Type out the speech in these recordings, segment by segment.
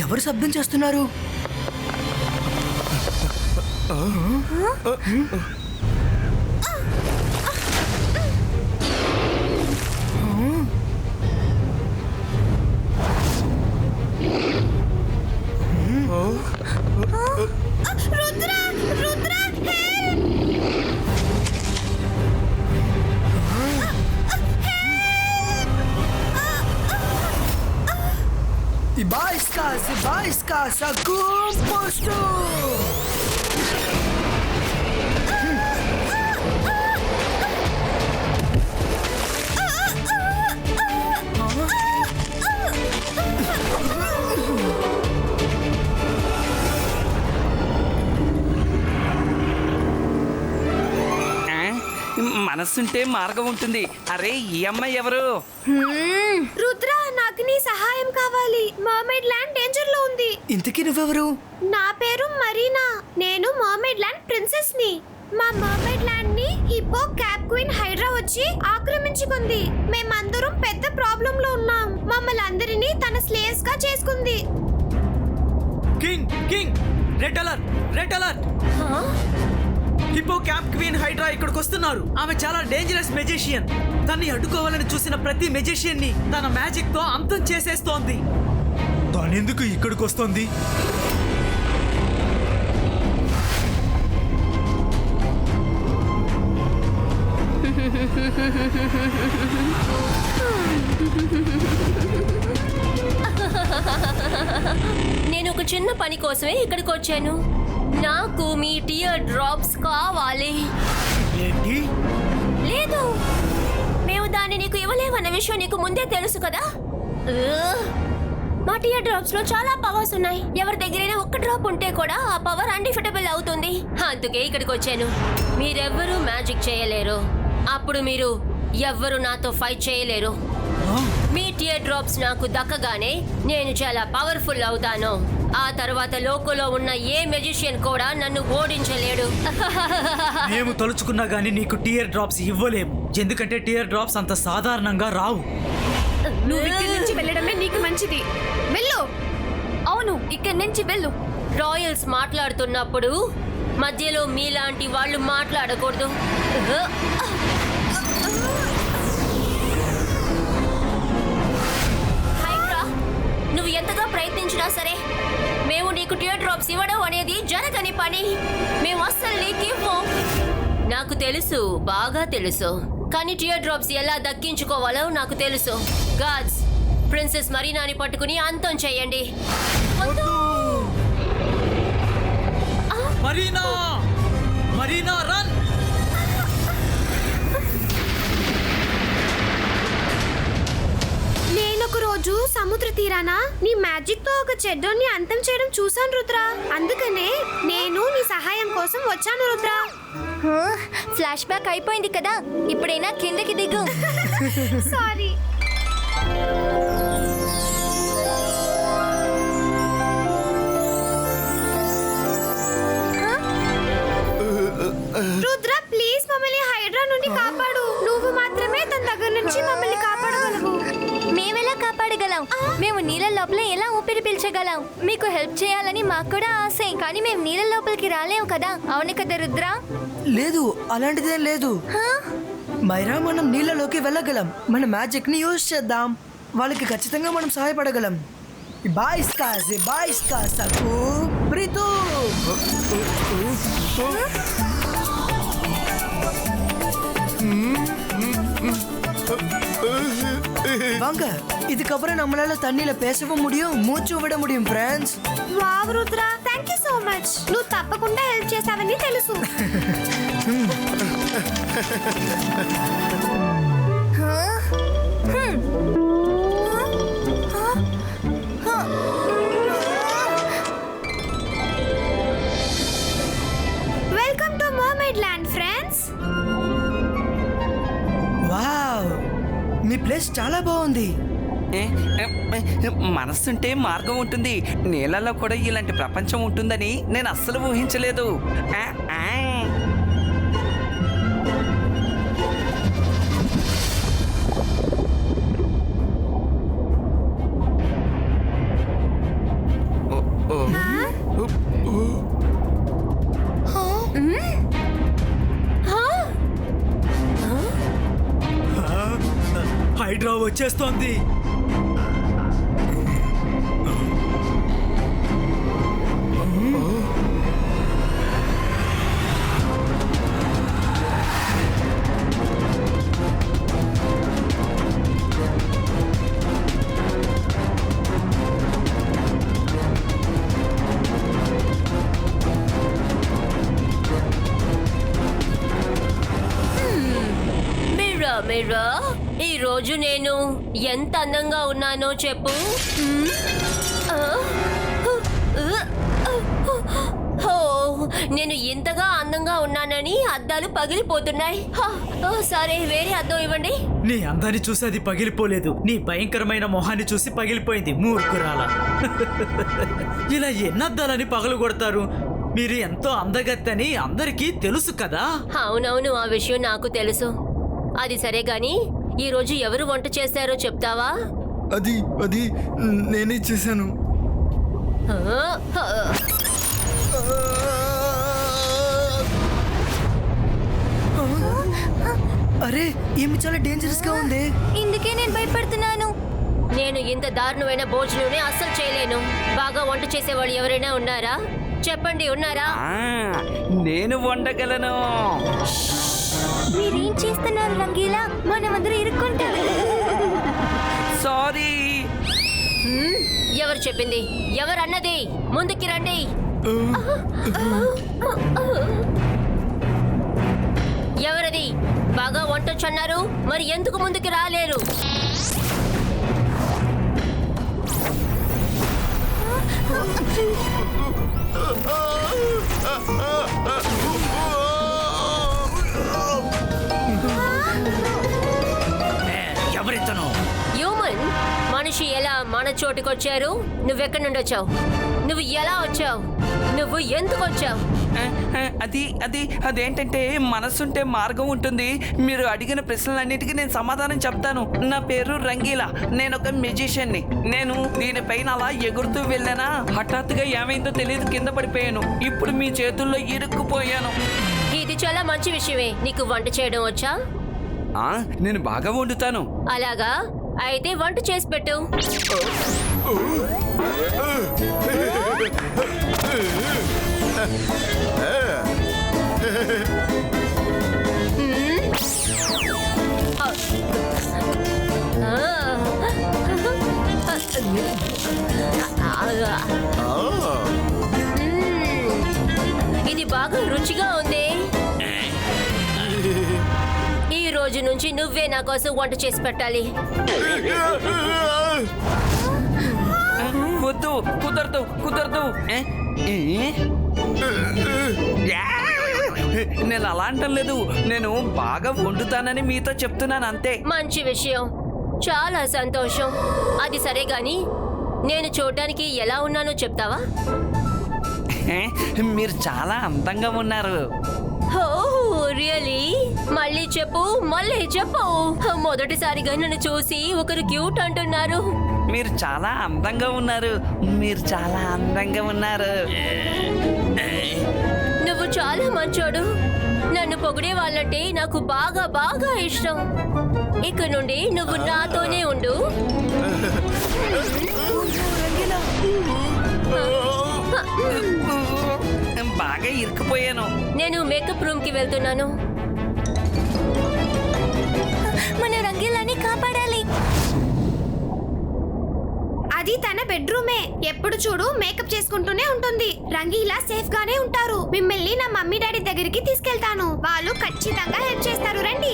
ఎవరు శబ్దం చేస్తున్నారు? Ibaiska, composto! మనసుంటే మార్గం ఉంటుంది. అరే ఈ అమ్మాయి ఎవరు? రుద్ర, నాకు నీ సహాయం కావాలి. మర్మైడ్ ల్యాండ్ డేంజర్ లో ఉంది. ఇంతకీ నువ్వెవరు? నా పేరు మరీనా. నేను మర్మైడ్ ల్యాండ్ ప్రిన్సెస్ ని. మా మర్మైడ్ ల్యాండ్ ని హిప్పో క్యాప్ క్వీన్ హైడ్రా వచ్చి ఆక్రమించుకుంది. మేమందరం పెద్ద ప్రాబ్లం లో ఉన్నాం. మమ్మల్ని అందరినీ తన స్లేవ్స్ గా చేసుకుంది. King red alert. Hippo cap queen Hydra ఇక్కడికి వస్తున్నారు. ఆమె చాలా డేంజరస్ మెజిషియన్. తన్ని అడ్డుకోవాలని చూసిన ప్రతి మెజిషియన్ ని తన మ్యాజిక్ తో అంతం చేసేస్తోంది. తానెందుకు ఇక్కడికి వస్తోంది? నేను ఒక చిన్న పని కోసమే ఇక్కడికి వచ్చాను. నాకు మీ టియర్ డ్రాప్స్ కావాలి. ఏంటి? లేదు, మేము దాన్ని నీకు ఇవ్వలేమన్న విషయం నీకు ముందే తెలుసు కదా. మా టియర్ డ్రాప్స్ లో చాలా పవర్స్ ఉన్నాయి. ఎవరి దగ్గరైనా ఒక్క డ్రాప్ ఉంటే కూడా ఆ పవర్ అన్డిఫిటబుల్ అవుతుంది. అందుకే ఇక్కడికి వచ్చాను. మీరెవ్వరూ మ్యాజిక్ చేయలేరు. అప్పుడు మీరు ఎవ్వరు నాతో ఫైట్ చేయలేరు. మీ టియర్ డ్రాప్స్ నాకు దక్కగానే నేను చాలా పవర్ఫుల్ అవుతాను. ఆ తర్వాత లోకంలో ఉన్న ఏ మెజిషియన్ కూడా నన్ను ఓడించలేడు. మేము తలుచుకున్నా గానీ నీకు టియర్ డ్రాప్స్ ఇవ్వలేము. ఎందుకంటే టియర్ డ్రాప్స్ అంత సాధారణంగా రావు. నువ్వు ఇక్కడి నుంచి వెళ్ళడమే నీకు మంచిది. వెళ్ళు. అవును, ఇక్కడి నుంచి వెళ్ళు. రాయల్స్ మాట్లాడుతున్నప్పుడు మధ్యలో మీలాంటి వాళ్ళు మాట్లాడకూడదు. హైడ్రా, నువ్వు ఎంతగా ప్రయత్నించినా సరే మేము నీకు టియర్ డ్రాప్స్ ఇవ్వడం అనేది జరగని పని. మేము అస్సలు నీకు ఇవ్వం. నాకు తెలుసు, బాగా తెలుసు. కానీ టియర్ డ్రాప్స్ ఎలా దక్కించుకోవాలో నాకు తెలుసు. గాడ్స్, ప్రిన్సెస్ మరీనాని పట్టుకుని అంతం చేయండి. మరీనా రన్! నేనొక రోజు సముద్ర తీరాన నీ మ్యాజిక్ తో ఒక చెడ్డోని అంతం చేయడం చూసాను రుద్ర. అందుకనే నేను నీ సహాయం కోసం వచ్చాను రుద్ర. ఫ్లాష్ బ్యాక్ అయిపోయింది కదా, ఇప్పుడైనా కిందకి దిగు. సారీ. రుద్ర, ప్లీజ్ మమ్మల్ని హైడ్రా నుండి కాపాడు. నువ్వు మాత్రమే తన దగ్గర నుంచి మమ్మల్ని కాపాడగలవు. మేమెలా కాపాడగలం? మేము నీళ్ళ లోపల ఎలా ఊపిరి పీల్చగలం? మీకు హెల్ప్ చేయాలని మాకు కూడా ఆశే, కానీ మేము నీళ్ళ లోపలికి రాలేము కదా. అవును కదా రుద్ర? లేదు, అలాంటిదేం లేదు. మైరా, మనం నీళ్ళలోకి వెళ్ళగలం. మన మ్యాజిక్ ని యూజ్ చేద్దాం. వాళ్ళకి ఖచ్చితంగా మనం సహాయపడగలం. Ibaiska, Brito! வாங்க, இதுக்கப்புறம் நம்மளால தண்ணியில பேசவும் முடியும், மூச்சு விட முடியும் friends. Wow Rudra, thank you so much. నువ్వు తప్పకుండా హెల్ప్ చేస్తావని తెలుసు. Welcome to mermaid land friends. Wow, me place చాలా బాగుంది. మనసుంటే మార్గం ఉంటుంది. నీళ్ళలో కూడా ఇలాంటి ప్రపంచం ఉంటుందని నేను అస్సలు ఊహించలేదు. హైడ్రా వచ్చేస్తోంది. మిర్రా మిర్రా, ఈ రోజు నేను ఎంత అందంగా ఉన్నానో చెప్పు. ఓ, నేను ఇంతగా అందంగా ఉన్నానని అద్దాలు పగిలిపోతున్నాయి. సరే, వేరే అద్దం ఇవ్వండి. నీ అందాన్ని చూసి అది పగిలిపోలేదు, నీ భయంకరమైన మొహాన్ని చూసి పగిలిపోయింది, మూర్ఖురాల. ఇలా ఎన్నద్దాలని పగలు కొడతారు? మీరు ఎంతో అందగత్తని అందరికీ తెలుసు కదా. అవునవును, ఆ విషయం నాకు తెలుసు. అది సరే గాని ఈ రోజు ఎవరు వంట చేశారో చెప్తావా? అది అది నేనే చేశాను. అరే, ఈమె చాలా డేంజరస్ గా ఉంది. ఇందుకే నేను భయపడుతున్నాను. నేను ఇంత దారుణమైన భోజనమే అస్సలు చేయలేను. బాగా వంట చేసేవాళ్ళు ఎవరైనా ఉన్నారా? చెప్పండి, ఉన్నారా? నేను వండగలను. మీరేం చేస్తున్నారు రంగీలా? మనమందరూ ఇరుక్కుంటాం. సారీ. ఎవరు చెప్పింది? ఎవరు అన్నది? ముందుకి రండి. ఎవరది? బాగా వంటొచ్చన్నారు, మరి ఎందుకు ముందుకి రాలేరు? ఎవరితను? హ్యూమన్ మనిషి ఎలా మన చోటుకొచ్చారు? నువ్వెక్కడి నుండి వచ్చావు? నువ్వు ఎలా వచ్చావు? నువ్వు ఎందుకు వచ్చావు? అదేంటంటే మనసుంటే మార్గం ఉంటుంది. మీరు అడిగిన ప్రశ్నలన్నిటికీ నేను సమాధానం చెప్తాను. నా పేరు రంగీలా, నేను ఒక మ్యూజిషియన్ని. నేను దీనిపైన అలా ఎగురుతూ వెళ్ళానా, హఠాత్తుగా ఏమైందో తెలియదు, కింద పడిపోయాను. ఇప్పుడు మీ చేతుల్లో ఇరుక్కుపోయాను. ఇది చాలా మంచి విషయమే. నీకు వంట చేయడం వచ్చా? నేను బాగా వండుతాను. అలాగా? అయితే వంట చేసి పెట్టు. ఇది బాగా రుచిగా ఉంది. ఈ రోజు నుంచి నువ్వే నా కోసం వంట చేసి పెట్టాలి. వద్దు, కుదరదు కుదరదు. నేను అలా అంటం లేదు, నేను బాగా వండుతానని మీతో చెప్తున్నాను అంతే. మంచి విషయం, చాలా సంతోషం. అది సరే గాని నేను చూడడానికి ఎలా ఉన్నానో చెప్తావా? మీరు చాలా అందంగా ఉన్నారు. రియలీ? మళ్ళీ చెప్పు, మళ్ళీ చెప్పు. మొదటిసారిగా నన్ను చూసి ఒకరు క్యూట్ అంటున్నారు. మీరు చాలా అందంగా ఉన్నారు. మీరు చాలా అందంగా ఉన్నారు. నువ్వు చాలా మంచోడు. నన్ను పొగిడే వాళ్ళంటే నాకు బాగా బాగా ఇష్టం. ఇక నుండి నువ్వు నాతోనే ఉండు. బాగా ఇరుక్కుపోయాను. నేను మేకప్ రూమ్ కి వెళ్తున్నాను. మన రంగీలాని కాపాడాలి. అది తన బెడ్రూమే. ఎప్పుడు చూడు మేకప్ చేసుకుంటూనే ఉంటుంది. రంగీలా సేఫ్ గానే ఉంటారు. మిమ్మల్ని నా మమ్మీ డాడీ దగ్గరికి తీసుకెళ్తాను. వాళ్ళు ఖచ్చితంగా హెల్ప్ చేస్తారు. రండి.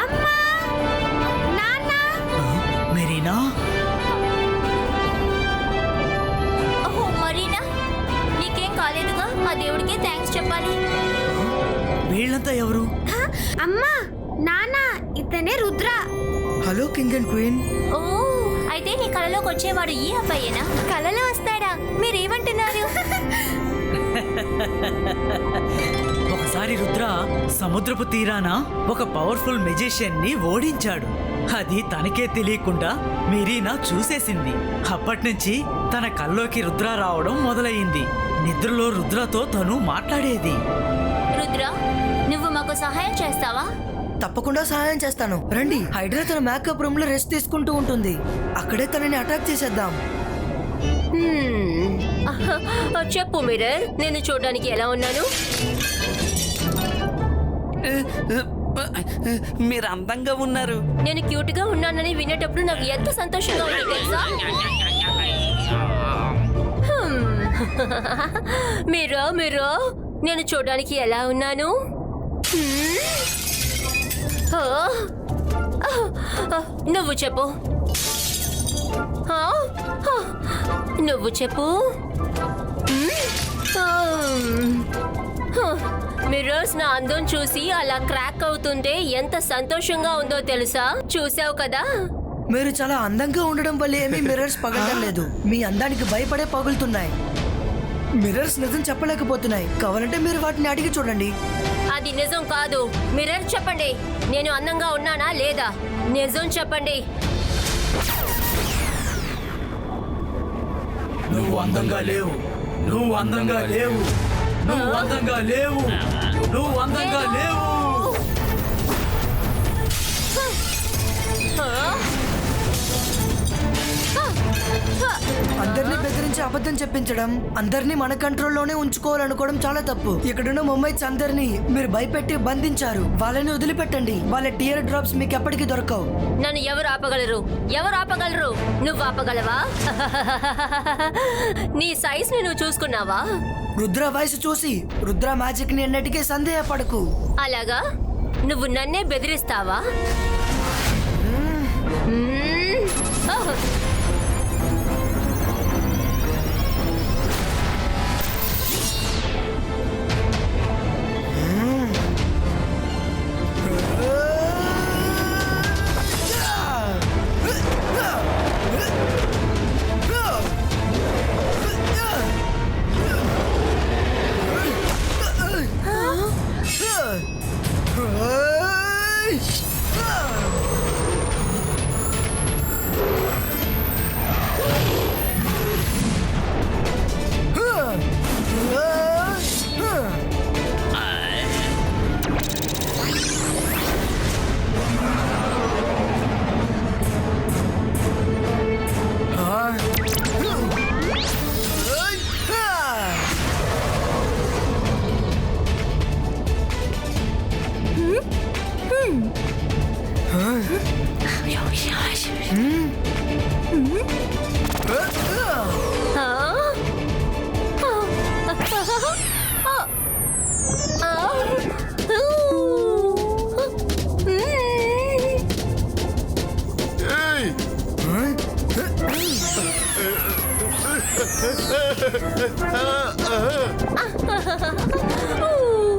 అమ్మా, నాన్న. మెరీనా, ఓహో మరీనా, నీకేం కాలేదుగా? ఆ దేవుడికి థ్యాంక్స్ చెప్పాలి. వీళ్ళంతా ఎవరు? అమ్మా, నాన్న, ఇతనే Rudra. Hello king and queen. ఓ, అయితే నీ కళలోకి వచ్చేవాడు ఈ అబ్బాయేనా? కళలో వస్తాడా? మీరేమంటున్నారు? ఒకసారి రుద్ర సముద్రపు తీరాన ఒక పవర్ఫుల్ మెజిషియన్ ని ఓడించాడు. అది తనకే తెలియకుండా మెరీనా చూసేసింది. అప్పటినుంచి తన కల్లోకి రుద్ర రావడం మొదలయ్యింది. నిద్రలో రుద్రతో తను మాట్లాడేది. రుద్ర, నువ్వు మాకు ఒక సహాయం చేస్తావా? తప్పకుండా సహాయం చేస్తాను. రండి, హైడ్రా తన మేకప్ రూమ్ లో రెస్ట్ తీసుకుంటూ ఉంటుంది. అక్కడే తనని అటాక్ చేసేద్దాం. చెప్పు మిర్రర్, నేను చూడడానికి ఎలా ఉన్నాను? మీరు అందంగా ఉన్నారు. నేను క్యూట్ గా ఉన్నానని వినేటప్పుడు నాకు ఎంత సంతోషంగా ఉంది తెలుసా? మిర్రర్, నేను చూడడానికి ఎలా ఉన్నాను? నువ్వు చెప్పు. నువ్వు చెప్పు. మిర్రర్స్ నా అందం చూసి అలా క్రాక్ అవుతుంటే ఎంత సంతోషంగా ఉందో తెలుసా? చూసావు కదా? మీరు చాలా అందంగా ఉండడం వల్ల ఏమీ మిర్రర్స్ పగలడం లేదు. మీ అందానికి భయపడే పగులుతున్నాయి. మిర్రర్స్ నిజం చెప్పలేకపోతున్నాయి. కావాలంటే మీరు వాటిని అడిగి చూడండి. అది నిజం కాదు. మిర్రర్ చెప్పండి, నేను అందంగా ఉన్నానా లేదా? నిజం చెప్పండి. నువ్వు అందంగా లేవు, నువ్వు అందంగా లేవు, నువ్వు అందంగా లేవు, నువ్వు అందంగా లేవు. అందరినీ బెదిరించి అబద్ధం చెప్పించడం, అందరినీ మన కంట్రోల్లోనే ఉంచుకోవాలనుకోవడం చాలా తప్పు. ఇక్కడున్న ముంబైస్ అందరినీ మీరు భయపెట్టి బంధించారు. వాళ్ళని వదిలిపెట్టండి. వాళ్ళ టియర్ డ్రాప్స్ మీకు ఎప్పటికీ దొరకవు. నన్ను ఎవరు ఆపగలరు? ఎవరు ఆపగలరు? నువ్వు ఆపగలవా? నీ సైజ్ ని నువ్వు చూసుకున్నావా? రుద్ర వయసు చూసి రుద్ర మ్యాజిక్ ని ఎన్నటికీ సందేహపడకు. అలాగా? నువ్వు నన్నే బెదిరిస్తావా? ఓహ్.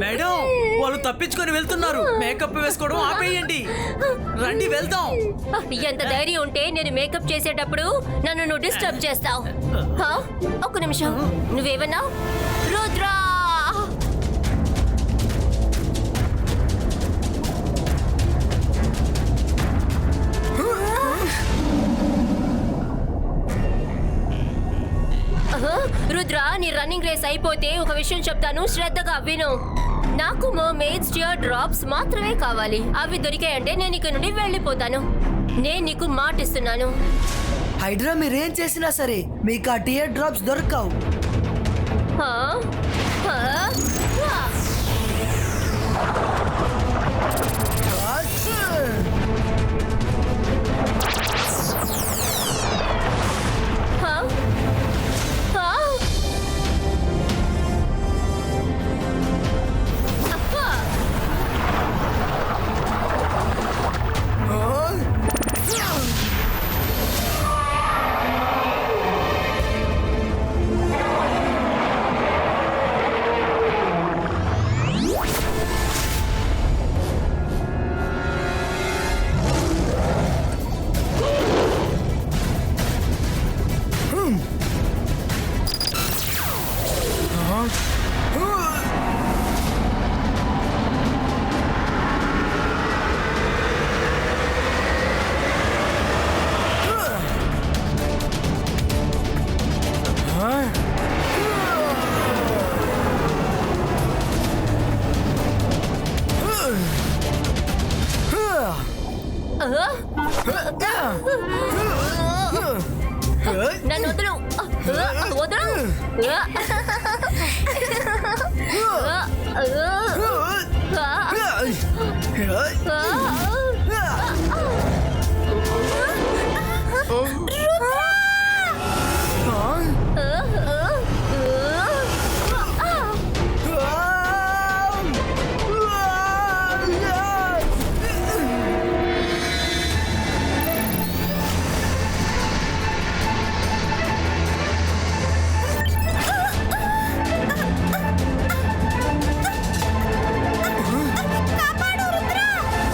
మేడం, వాళ్ళు తప్పించుకొని వెళ్తున్నారు. మేకప్ వేసుకోవడం ఆపేయండి. రండి వెళ్దాం. ఎంత ధైర్యం ఉంటే నేను మేకప్ చేసేటప్పుడు నన్ను నువ్వు డిస్టర్బ్ చేస్తావు? ఒక్క నిమిషం, నువ్వేమన్నా? రుద్రా! రుద్ర, నీ రన్నింగ్ రేస్ అయిపోతే ఒక విషయం చెప్తాను, శ్రద్ధగా విను. నాకు మర్మెయిడ్స్ టియర్ డ్రాప్స్ మాత్రమే కావాలి. అవి దొరికాయంటే నేను ఇక్కడ నుండి వెళ్ళిపోతాను. నేను నీకు మాటిస్తున్నాను. హైడ్రా మీరేం చేసినా సరే మీకు ఆ టియర్ డ్రాప్స్ దొరకవు.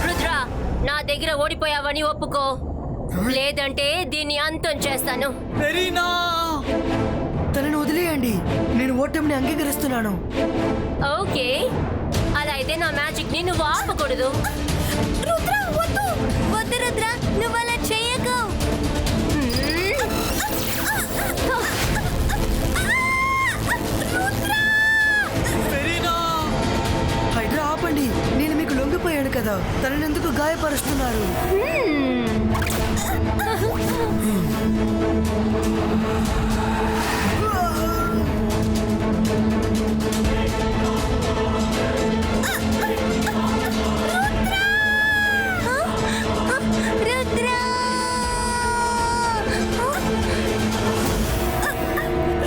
రుద్ర, నా దగ్గర ఓడిపోయావని ఒప్పుకో, లేదంటే దీన్ని అంతం చేస్తాను. మెరీనా తనని వదిలేయండి, నేను ఓటమిని అంగీకరిస్తున్నాను. ఓకే, అలా అయితే నా మ్యాజిక్ ని నువ్వు ఆపకూడదు. రుద్ర, వద్దు వద్దు రుద్ర, నువ్వు అలా చేయకు. మెరీనా హైడ్రా ఆపండి, నేను మీకు లొంగిపోయాను కదా, తనని ఎందుకు గాయపరుస్తున్నారు?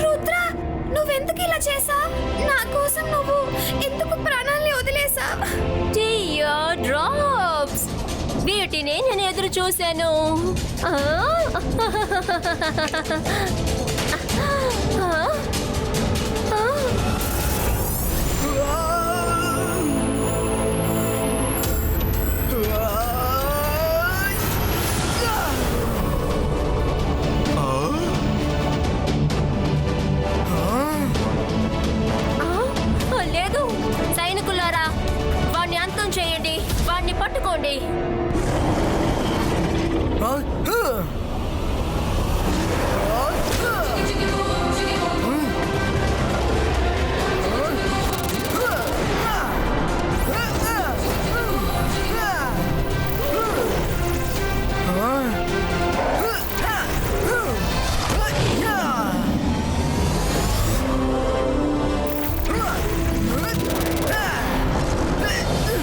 రుద్ర, నువ్వెందుకు ఇలా చేసావు? నా కోసం నువ్వు ఎందుకు ప్రాణాల్ని వదిలేసావు? టియర్ డ్రాప్స్, వీటిని నేను ఎదురు చూశాను. ఆ? ఆ? ఆ? లేదు, సైనికులారా, వాడిని అంతం చేయండి, వాడిని పట్టుకోండి.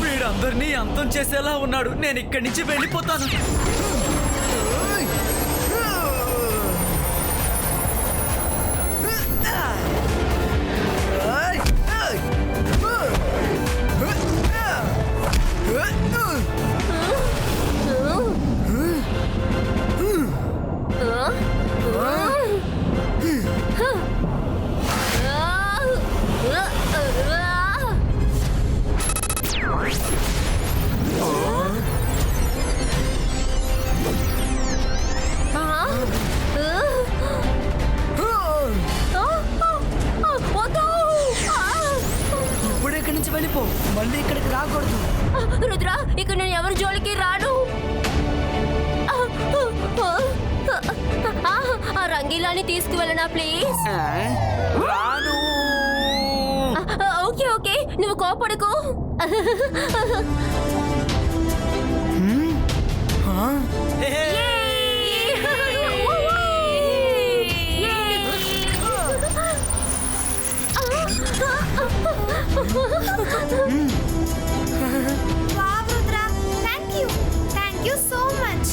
వీడందరినీ అంతం చేసేలా ఉన్నాడు. నేను ఇక్కడి నుంచి వెళ్ళిపోతాను. ఇప్పుడు ఇక్కడి నుంచి వెళ్ళిపో, మళ్ళీ ఇక్కడికి రాకూడదు. రుద్ర, ఇక్కడ నేను ఎవరి జోలికి రాను. ఆ రంగీలాని తీసుకువెళ్ళనా ప్లీజ్? రాను. ఓకే ఓకే, నువ్వు కోపడకు. Hey, hey. Wow Rudra, thank you so much.